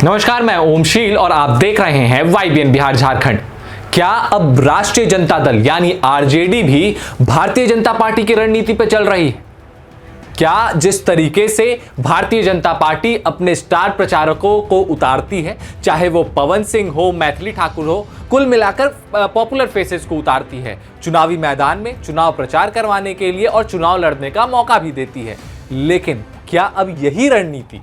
नमस्कार, मैं ओमशील और आप देख रहे हैं YBN बिहार झारखंड। क्या अब राष्ट्रीय जनता दल यानी आरजेडी भी भारतीय जनता पार्टी की रणनीति पर चल रही है? क्या जिस तरीके से भारतीय जनता पार्टी अपने स्टार प्रचारकों को उतारती है, चाहे वो पवन सिंह हो, मैथिली ठाकुर हो, कुल मिलाकर पॉपुलर फेसेस को उतारती है, चुनावी मैदान में चुनाव प्रचार करवाने के लिए और चुनाव लड़ने का मौका भी देती है, लेकिन क्या अब यही रणनीति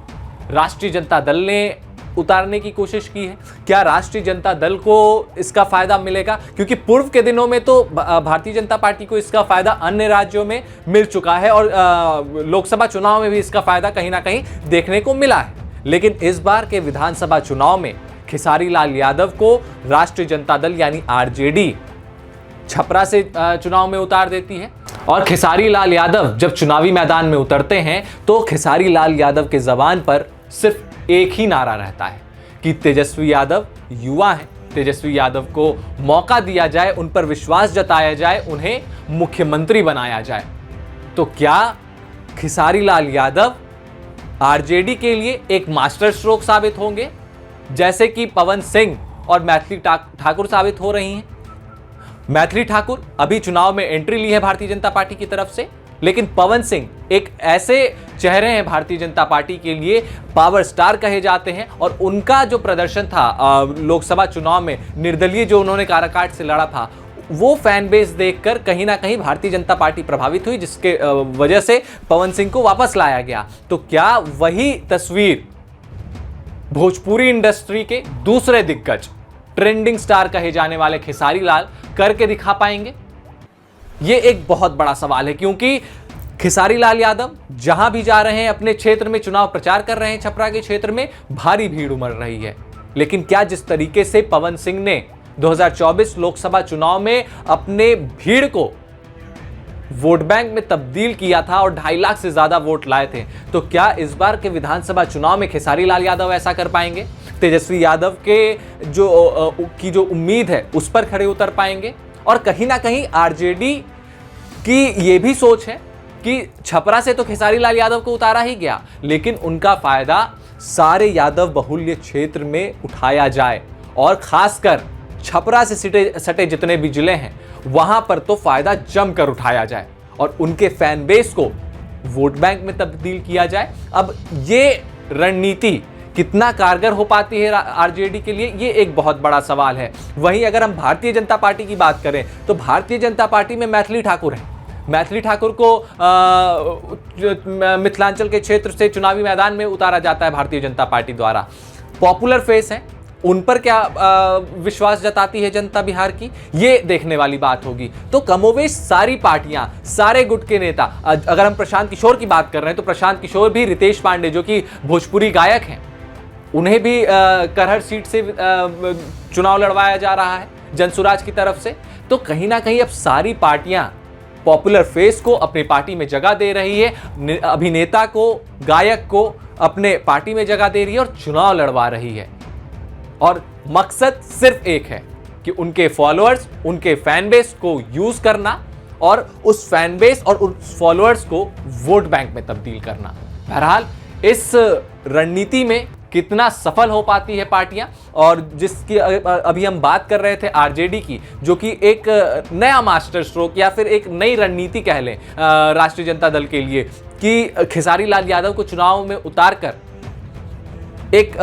राष्ट्रीय जनता दल ने उतारने की कोशिश की है? क्या राष्ट्रीय जनता दल को इसका फायदा मिलेगा? क्योंकि पूर्व के दिनों में तो भारतीय जनता पार्टी को इसका फायदा अन्य राज्यों में मिल चुका है और लोकसभा चुनाव में भी इसका फायदा कहीं ना कहीं देखने को मिला है, लेकिन इस बार के विधानसभा चुनाव में खेसारी लाल यादव को राष्ट्रीय जनता दल यानी आरजेडी छपरा से चुनाव में उतार देती है। और खेसारी लाल यादव जब चुनावी मैदान में उतरते हैं तो खेसारी लाल यादव के जबान पर सिर्फ एक ही नारा रहता है कि तेजस्वी यादव युवा हैं, तेजस्वी यादव को मौका दिया जाए, उन पर विश्वास जताया जाए, उन्हें मुख्यमंत्री बनाया जाए। तो क्या खेसारी लाल यादव आरजेडी के लिए एक मास्टर स्ट्रोक साबित होंगे, जैसे कि पवन सिंह और मैथिली ठाकुर साबित हो रही हैं? मैथिली ठाकुर अभी चुनाव में एंट्री ली है भारतीय जनता पार्टी की तरफ से, लेकिन पवन सिंह एक ऐसे चेहरे हैं भारतीय जनता पार्टी के लिए, पावर स्टार कहे जाते हैं, और उनका जो प्रदर्शन था लोकसभा चुनाव में, निर्दलीय जो उन्होंने काराकाट से लड़ा था, वो फैन बेस देखकर कहीं ना कहीं भारतीय जनता पार्टी प्रभावित हुई, जिसके वजह से पवन सिंह को वापस लाया गया। तो क्या वही तस्वीर भोजपुरी इंडस्ट्री के दूसरे दिग्गज, ट्रेंडिंग स्टार कहे जाने वाले खेसारी लाल करके दिखा पाएंगे? ये एक बहुत बड़ा सवाल है, क्योंकि खेसारी लाल यादव जहां भी जा रहे हैं, अपने क्षेत्र में चुनाव प्रचार कर रहे हैं, छपरा के क्षेत्र में भारी भीड़ उमड़ रही है। लेकिन क्या जिस तरीके से पवन सिंह ने 2024 लोकसभा चुनाव में अपने भीड़ को वोट बैंक में तब्दील किया था और 2.5 लाख से ज्यादा वोट लाए थे, तो क्या इस बार के विधानसभा चुनाव में खेसारी लाल यादव ऐसा कर पाएंगे? तेजस्वी यादव के जो उम्मीद है उस पर खड़े उतर पाएंगे? और कहीं ना कहीं आरजेडी की यह भी सोच है कि छपरा से तो खेसारी लाल यादव को उतारा ही गया, लेकिन उनका फायदा सारे यादव बहुल्य क्षेत्र में उठाया जाए, और खासकर छपरा से सटे जितने भी जिले हैं वहां पर तो फायदा जमकर उठाया जाए और उनके फैन बेस को वोट बैंक में तब्दील किया जाए। अब ये रणनीति कितना कारगर हो पाती है आरजेडी के लिए, ये एक बहुत बड़ा सवाल है। वहीं अगर हम भारतीय जनता पार्टी की बात करें तो भारतीय जनता पार्टी में मैथिली ठाकुर है। मैथिली ठाकुर को मिथिलांचल के क्षेत्र से चुनावी मैदान में उतारा जाता है भारतीय जनता पार्टी द्वारा। पॉपुलर फेस है, उन पर क्या विश्वास जताती है जनता बिहार की, ये देखने वाली बात होगी। तो कमोवेश सारी पार्टियां, सारे गुट के नेता, अगर हम प्रशांत किशोर की बात कर रहे हैं तो प्रशांत किशोर भी, रितेश पांडे जो कि भोजपुरी गायक हैं, उन्हें भी करहर सीट से चुनाव लड़वाया जा रहा है जनसुराज की तरफ से। तो कहीं ना कहीं अब सारी पार्टियां पॉपुलर फेस को अपनी पार्टी में जगह दे रही है, अभिनेता को, गायक को अपने पार्टी में जगह दे रही है और चुनाव लड़वा रही है। और मकसद सिर्फ एक है कि उनके फॉलोअर्स, उनके फैन बेस को यूज करना और उस फैन बेस और उस फॉलोअर्स को वोट बैंक में तब्दील करना। बहरहाल इस रणनीति में कितना सफल हो पाती है पार्टियां, और जिसकी अभी हम बात कर रहे थे आरजेडी की, जो कि एक नया मास्टर स्ट्रोक या फिर एक नई रणनीति कह लें राष्ट्रीय जनता दल के लिए, कि खेसारी लाल यादव को चुनाव में उतारकर एक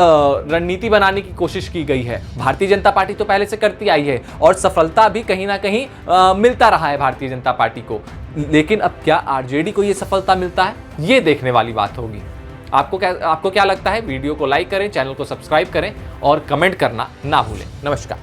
रणनीति बनाने की कोशिश की गई है। भारतीय जनता पार्टी तो पहले से करती आई है और सफलता भी कहीं ना कहीं मिलता रहा है भारतीय जनता पार्टी को, लेकिन अब क्या आरजेडी को यह सफलता मिलता है, ये देखने वाली बात होगी। आपको क्या लगता है? वीडियो को लाइक करें, चैनल को सब्सक्राइब करें और कमेंट करना ना भूलें। नमस्कार।